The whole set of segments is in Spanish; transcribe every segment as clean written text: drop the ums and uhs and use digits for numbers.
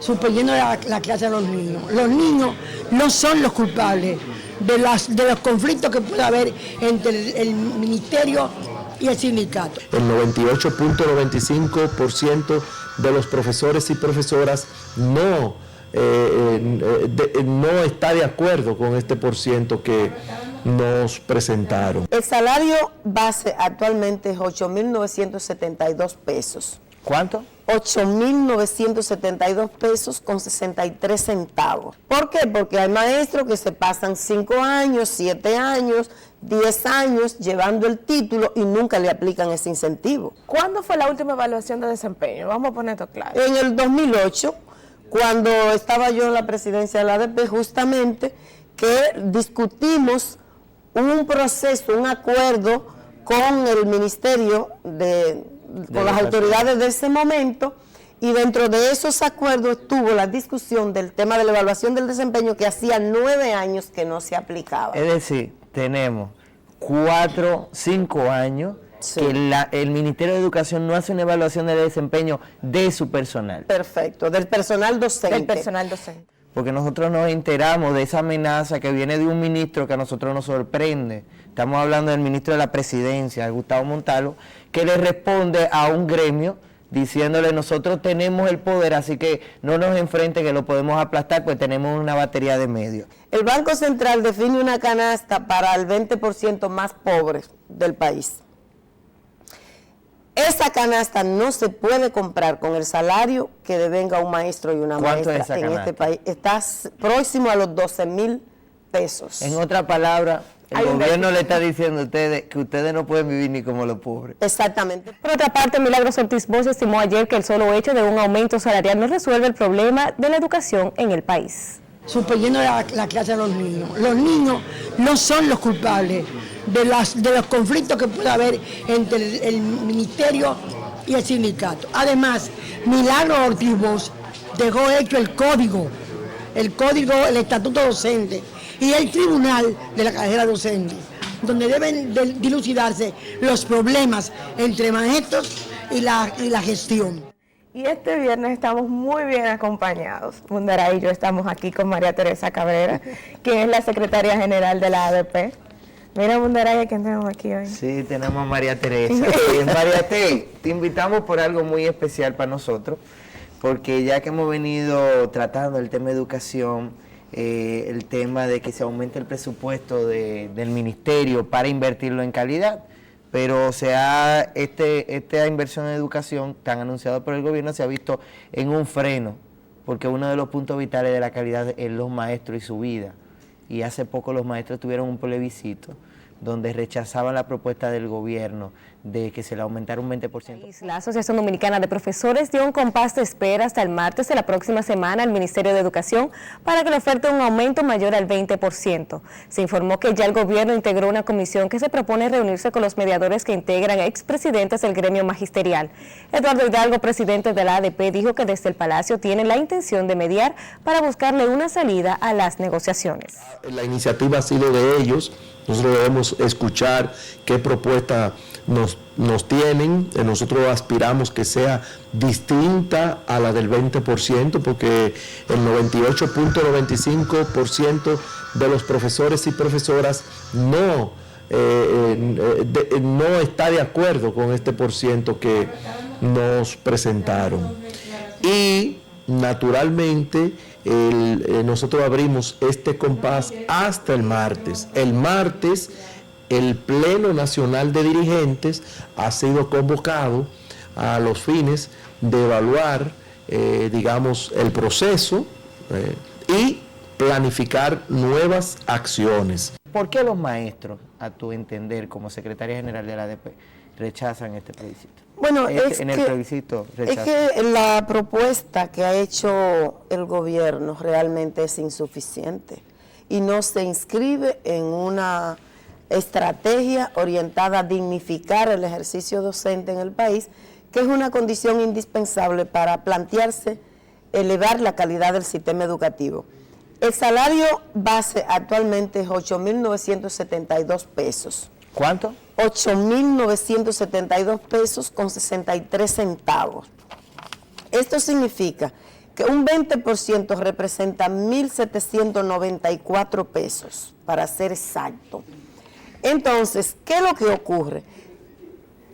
suponiendo la clase de los niños. Los niños no son los culpables de los conflictos que puede haber entre el ministerio y el sindicato. El 98.95% de los profesores y profesoras no está de acuerdo con este % que nos presentaron. El salario base actualmente es 8.972 pesos. ¿Cuánto? 8.972 pesos con 63 centavos. ¿Por qué? Porque hay maestros que se pasan 5 años, 7 años, 10 años llevando el título y nunca le aplican ese incentivo. ¿Cuándo fue la última evaluación de desempeño? Vamos a poner esto claro. En el 2008, cuando estaba yo en la presidencia de la ADP, justamente, que discutimos un proceso, un acuerdo con el ministerio con las autoridades de ese momento, y dentro de esos acuerdos estuvo la discusión del tema de la evaluación del desempeño que hacía 9 años que no se aplicaba. Es decir, tenemos 5 años sí, que el Ministerio de Educación no hace una evaluación del desempeño de su personal. Perfecto, del personal docente. Del personal docente. Porque nosotros nos enteramos de esa amenaza que viene de un ministro que a nosotros nos sorprende. Estamos hablando del ministro de la Presidencia, Gustavo Montalvo, que le responde a un gremio diciéndole: nosotros tenemos el poder, así que no nos enfrente que lo podemos aplastar, pues tenemos una batería de medios. El Banco Central define una canasta para el 20% más pobre del país. Esa canasta no se puede comprar con el salario que devenga un maestro y una maestra en este país. Está próximo a los 12.000 pesos. En otras palabras, el gobierno le está diciendo a ustedes que ustedes no pueden vivir ni como los pobres. Exactamente. Por otra parte, Milagros Ortiz Bosch estimó ayer que el solo hecho de un aumento salarial no resuelve el problema de la educación en el país. Suponiendo la clase de los niños. Los niños no son los culpables de los conflictos que puede haber entre el ministerio y el sindicato. Además, Milagros Ortiz Bosch dejó hecho el estatuto docente y el tribunal de la carrera docente, donde deben dilucidarse los problemas entre maestros y la gestión. Y este viernes estamos muy bien acompañados. Mundaray y yo estamos aquí con María Teresa Cabrera, quien es la secretaria general de la ADP. Mira, Mundaray, ¿a quién tenemos aquí hoy? Sí, tenemos a María Teresa. María te invitamos por algo muy especial para nosotros, porque ya que hemos venido tratando el tema de educación, el tema de que se aumente el presupuesto del ministerio para invertirlo en calidad, pero esta inversión en educación tan anunciada por el gobierno se ha visto en un freno, porque uno de los puntos vitales de la calidad es los maestros y su vida. Y hace poco los maestros tuvieron un plebiscito donde rechazaban la propuesta del gobierno de que se le aumentara un 20%. La Asociación Dominicana de Profesores dio un compás de espera hasta el martes de la próxima semana al Ministerio de Educación para que le oferte un aumento mayor al 20%. Se informó que ya el gobierno integró una comisión que se propone reunirse con los mediadores que integran expresidentes del gremio magisterial. Eduardo Hidalgo, presidente de la ADP, dijo que desde el Palacio tienen la intención de mediar para buscarle una salida a las negociaciones. La iniciativa ha sido de ellos. Nosotros debemos escuchar qué propuesta nos tienen. Nosotros aspiramos que sea distinta a la del 20%, porque el 98.95% de los profesores y profesoras no está de acuerdo con este % que nos presentaron. Y naturalmente nosotros abrimos este compás hasta el martes. El martes el Pleno Nacional de Dirigentes ha sido convocado a los fines de evaluar, el proceso y planificar nuevas acciones. ¿Por qué los maestros, a tu entender, como secretaria general de la ADP, rechazan este plebiscito? Bueno, es que la propuesta que ha hecho el gobierno realmente es insuficiente y no se inscribe en una estrategia orientada a dignificar el ejercicio docente en el país, que es una condición indispensable para plantearse elevar la calidad del sistema educativo. El salario base actualmente es 8.972 pesos. ¿Cuánto? 8.972 pesos con 63 centavos. Esto significa que un 20% representa 1.794 pesos, para ser exacto. Entonces, ¿qué es lo que ocurre?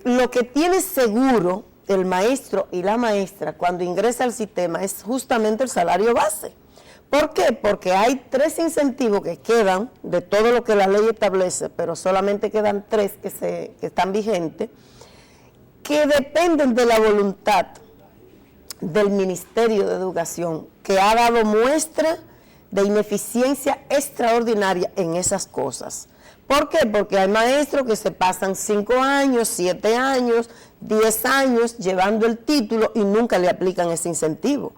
Lo que tiene seguro el maestro y la maestra cuando ingresa al sistema es justamente el salario base. ¿Por qué? Porque hay 3 incentivos que quedan de todo lo que la ley establece, pero solamente quedan 3 que están vigentes, que dependen de la voluntad del Ministerio de Educación, que ha dado muestra de ineficiencia extraordinaria en esas cosas. ¿Por qué? Porque hay maestros que se pasan 5 años, 7 años, 10 años llevando el título y nunca le aplican ese incentivo.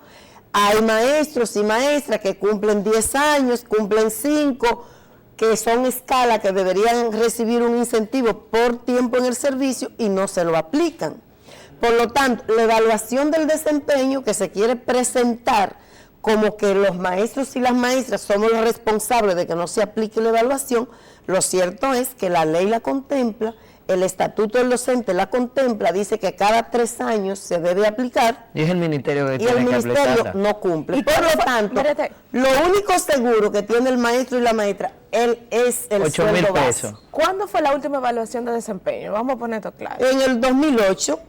Hay maestros y maestras que cumplen 10 años, cumplen 5, que son escala, que deberían recibir un incentivo por tiempo en el servicio y no se lo aplican. Por lo tanto, la evaluación del desempeño que se quiere presentar como que los maestros y las maestras somos los responsables de que no se aplique la evaluación, lo cierto es que la ley la contempla, el estatuto del docente la contempla, dice que cada 3 años se debe aplicar. Y es el ministerio que y tiene el que ministerio aplicarla. no cumple. Por lo tanto, lo único seguro que tiene el maestro y la maestra, él es el 8.000 sueldo base. pesos. ¿Cuándo fue la última evaluación de desempeño? Vamos a poner esto claro. En el 2008,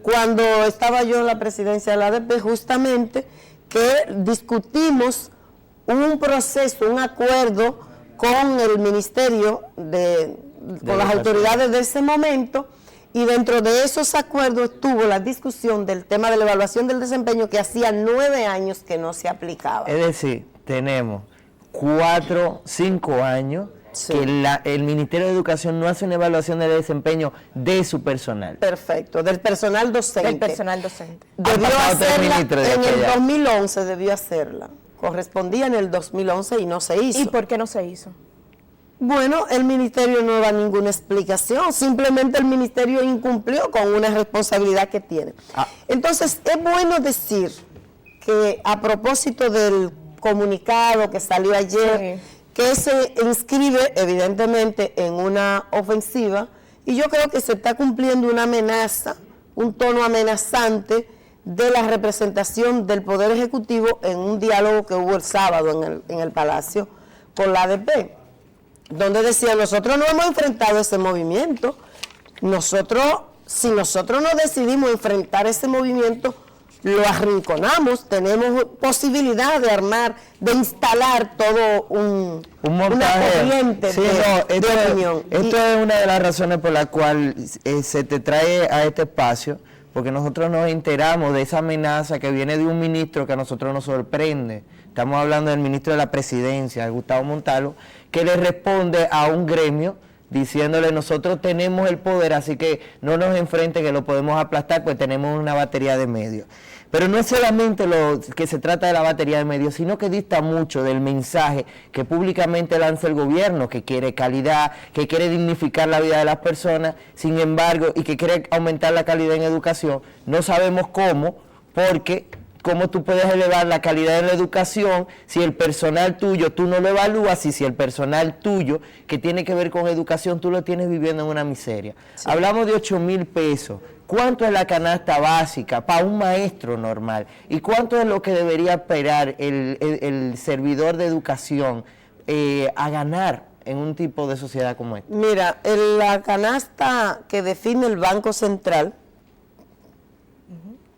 cuando estaba yo en la presidencia de la ADP, justamente, que discutimos un proceso, un acuerdo con el ministerio, con las autoridades de ese momento, y dentro de esos acuerdos estuvo la discusión del tema de la evaluación del desempeño, que hacía 9 años que no se aplicaba. Es decir, tenemos 5 años que el Ministerio de Educación no hace una evaluación del desempeño de su personal. Perfecto, del personal docente. Del personal docente. Debió Han pasado 3 hacerla ministros de en el aquella. 2011, debió hacerla. Correspondía en el 2011 y no se hizo. ¿Y por qué no se hizo? Bueno, el ministerio no da ninguna explicación, simplemente el ministerio incumplió con una responsabilidad que tiene. Entonces, es bueno decir que a propósito del comunicado que salió ayer, que se inscribe evidentemente en una ofensiva, y yo creo que se está cumpliendo una amenaza, un tono amenazante de la representación del Poder Ejecutivo en un diálogo que hubo el sábado en el Palacio con la ADP, donde decía, nosotros no hemos enfrentado ese movimiento, si nosotros no decidimos enfrentar ese movimiento, lo arrinconamos, tenemos posibilidad de armar, de instalar todo una corriente de opinión. Esto es una de las razones por la cual se te trae a este espacio, porque nosotros nos enteramos de esa amenaza que viene de un ministro que a nosotros nos sorprende. Estamos hablando del ministro de la Presidencia, Gustavo Montalvo, que le responde a un gremio diciéndole, nosotros tenemos el poder, así que no nos enfrente que lo podemos aplastar, pues tenemos una batería de medios. Pero no es solamente lo que se trata de la batería de medios, sino que dista mucho del mensaje que públicamente lanza el gobierno, que quiere calidad, que quiere dignificar la vida de las personas, sin embargo, y que quiere aumentar la calidad en educación. No sabemos cómo, porque ¿cómo tú puedes elevar la calidad en la educación si el personal tuyo tú no lo evalúas y si el personal tuyo que tiene que ver con educación tú lo tienes viviendo en una miseria? Sí. Hablamos de 8.000 pesos. ¿Cuánto es la canasta básica para un maestro normal? ¿Y cuánto es lo que debería esperar el servidor de educación a ganar en un tipo de sociedad como esta? Mira, la canasta que define el Banco Central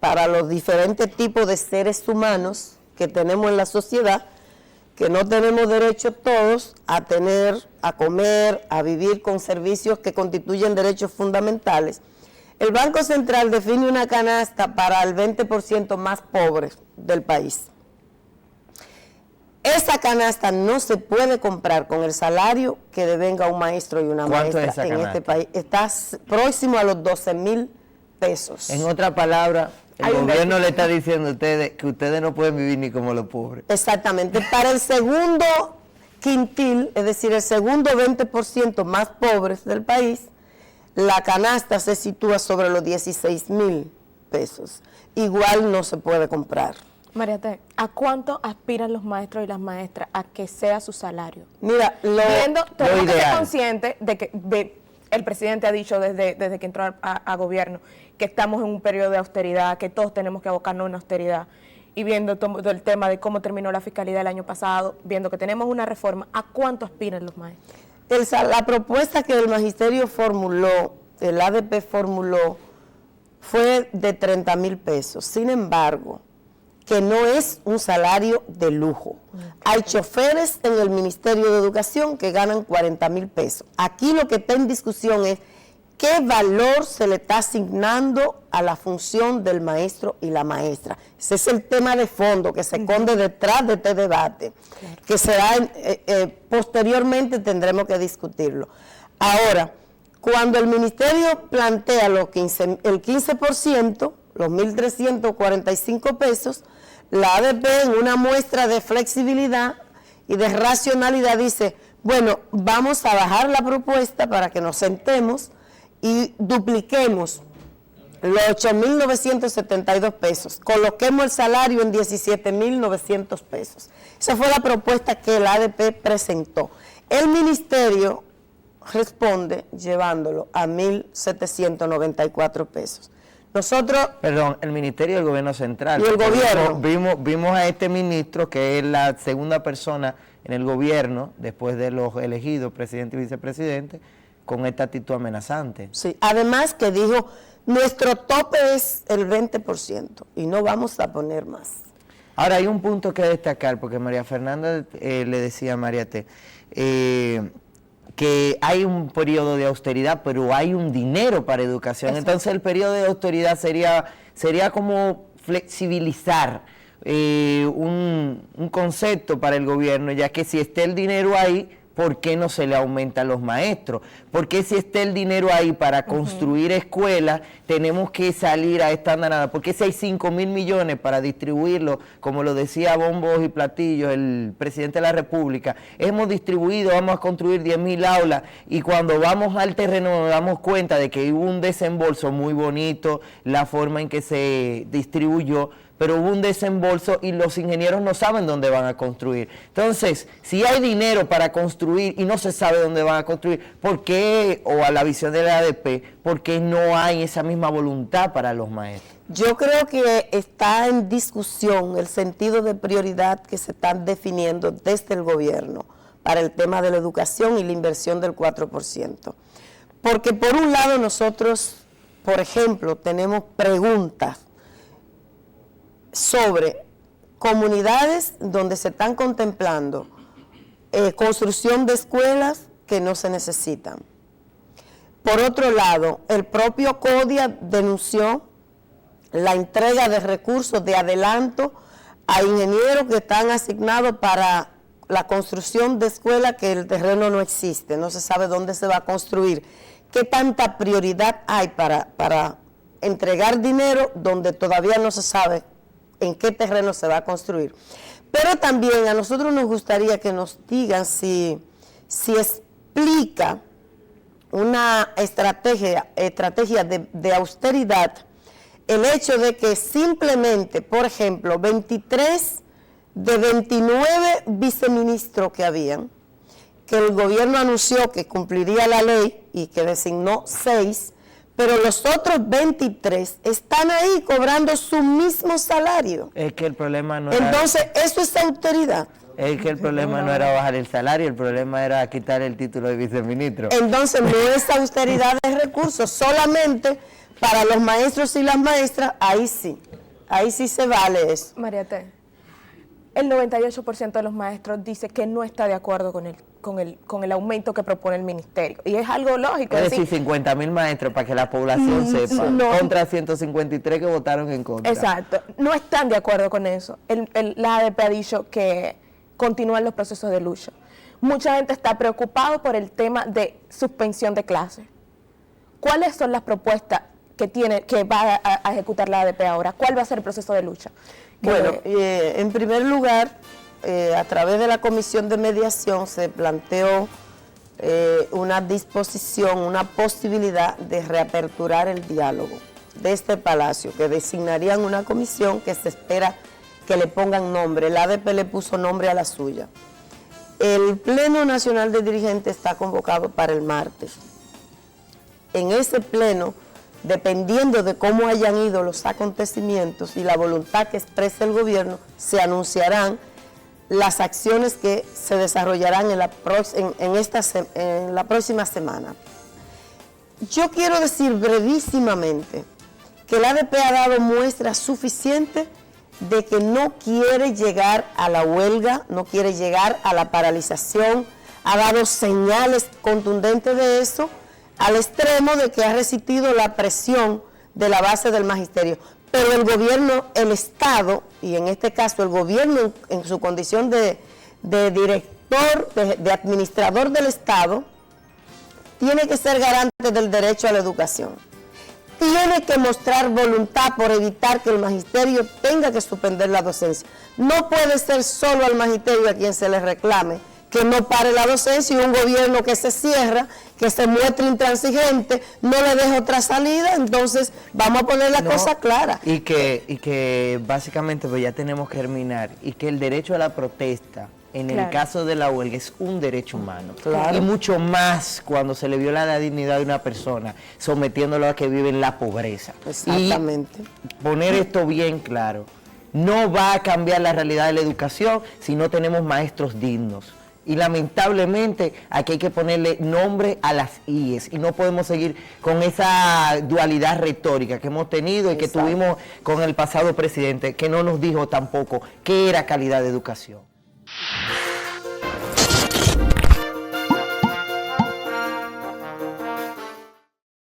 para los diferentes tipos de seres humanos que tenemos en la sociedad, que no tenemos derecho todos a tener, a comer, a vivir con servicios que constituyen derechos fundamentales. El Banco Central define una canasta para el 20% más pobre del país. Esa canasta no se puede comprar con el salario que devenga un maestro y una maestra en este país. Está próximo a los 12.000 pesos. En otra palabra, el gobierno le está diciendo a ustedes que ustedes no pueden vivir ni como los pobres. Exactamente. Para el segundo quintil, es decir, el segundo 20% más pobres del país, la canasta se sitúa sobre los 16.000 pesos. Igual no se puede comprar. María T., ¿a cuánto aspiran los maestros y las maestras a que sea su salario? Mira, tenemos que ser conscientes de que el presidente ha dicho desde que entró a gobierno que estamos en un periodo de austeridad, que todos tenemos que abocarnos a una austeridad. y viendo todo el tema de cómo terminó la fiscalidad el año pasado, viendo que tenemos una reforma, ¿a cuánto aspiran los maestros? La propuesta que el magisterio formuló, el ADP formuló, fue de 30,000 pesos. Sin embargo, que no es un salario de lujo. Hay choferes en el Ministerio de Educación que ganan 40,000 pesos. Aquí lo que está en discusión es qué valor se le está asignando a la función del maestro y la maestra. Ese es el tema de fondo que se esconde detrás de este debate, que será posteriormente tendremos que discutirlo. Ahora, cuando el ministerio plantea el 15%, los 1.345 pesos, la ADP en una muestra de flexibilidad y de racionalidad dice, bueno, vamos a bajar la propuesta para que nos sentemos y dupliquemos los 8.972 pesos, coloquemos el salario en 17.900 pesos. Esa fue la propuesta que el ADP presentó. El ministerio responde llevándolo a 1.794 pesos. Nosotros... Perdón, el Ministerio del Gobierno Central. Y el gobierno. Vimos a este ministro, que es la segunda persona en el gobierno, después de los elegidos, presidente y vicepresidente, con esta actitud amenazante. Sí, además que dijo, nuestro tope es el 20% y no vamos a poner más. Ahora, hay un punto que destacar, porque María Fernanda le decía a María T., que hay un periodo de austeridad, pero hay un dinero para educación. Exacto. Entonces el periodo de austeridad sería como flexibilizar un concepto para el gobierno, ya que si está el dinero ahí, ¿por qué no se le aumenta a los maestros? Porque si está el dinero ahí para construir escuelas, tenemos que salir a esta andanada? Porque si hay 5.000 millones para distribuirlo, como lo decía bombos y platillos el presidente de la República, hemos distribuido, vamos a construir 10.000 aulas, y cuando vamos al terreno nos damos cuenta de que hubo un desembolso muy bonito, la forma en que se distribuyó, pero hubo un desembolso y los ingenieros no saben dónde van a construir. Entonces, si hay dinero para construir y no se sabe dónde van a construir, ¿por qué, o a la visión de la ADP, por qué no hay esa misma voluntad para los maestros? Yo creo que está en discusión el sentido de prioridad que se están definiendo desde el gobierno para el tema de la educación y la inversión del 4%. Porque por un lado nosotros, por ejemplo, tenemos preguntas sobre comunidades donde se están contemplando construcción de escuelas que no se necesitan. Por otro lado, el propio CODIA denunció la entrega de recursos de adelanto a ingenieros que están asignados para la construcción de escuelas que el terreno no existe, no se sabe dónde se va a construir. ¿Qué tanta prioridad hay para entregar dinero donde todavía no se sabe en qué terreno se va a construir? Pero también a nosotros nos gustaría que nos digan si explica una estrategia de austeridad el hecho de que simplemente, por ejemplo, 23 de 29 viceministros que habían, que el gobierno anunció que cumpliría la ley y que designó 6, pero los otros 23 están ahí cobrando su mismo salario. Es que el problema no era... Entonces, eso es autoridad. Es que el problema no era bajar el salario, el problema era quitar el título de viceministro. Entonces, no es austeridad de recursos, solamente para los maestros y las maestras, ahí sí se vale eso. María T., el 98% de los maestros dice que no está de acuerdo con el aumento que propone el ministerio. Y es algo lógico. Es decir, 50.000 maestros para que la población sepa, contra 153 que votaron en contra. Exacto, no están de acuerdo con eso. La ADP ha dicho que continúan los procesos de lucha. Mucha gente está preocupada por el tema de suspensión de clases. ¿Cuáles son las propuestas que va a ejecutar la ADP ahora? ¿Cuál va a ser el proceso de lucha? Bueno, en primer lugar, a través de la comisión de mediación se planteó una disposición, una posibilidad de reaperturar el diálogo de este palacio, que designarían una comisión que se espera que le pongan nombre. El ADP le puso nombre a la suya. El Pleno Nacional de Dirigentes está convocado para el martes. En ese pleno dependiendo de cómo hayan ido los acontecimientos y la voluntad que exprese el gobierno, se anunciarán las acciones que se desarrollarán en la próxima semana. Yo quiero decir brevísimamente que la ADP ha dado muestras suficientes de que no quiere llegar a la huelga, no quiere llegar a la paralización, ha dado señales contundentes de eso, al extremo de que ha resistido la presión de la base del magisterio. Pero el gobierno, el Estado, y en este caso el gobierno en su condición de director, de administrador del Estado, tiene que ser garante del derecho a la educación. Tiene que mostrar voluntad por evitar que el magisterio tenga que suspender la docencia. No puede ser solo al magisterio a quien se le reclame que no pare la docencia y un gobierno que se cierra, que se muestre intransigente, no le deja otra salida. Entonces vamos a poner la cosa clara. Y que básicamente pues ya tenemos que terminar, y que el derecho a la protesta en el caso de la huelga es un derecho humano. Claro. Y mucho más cuando se le viola la dignidad de una persona, sometiéndolo a que vive en la pobreza. Exactamente. Y poner esto bien claro, no va a cambiar la realidad de la educación si no tenemos maestros dignos. Y lamentablemente aquí hay que ponerle nombre a las IES y no podemos seguir con esa dualidad retórica que hemos tenido y que tuvimos con el pasado presidente, que no nos dijo tampoco qué era calidad de educación.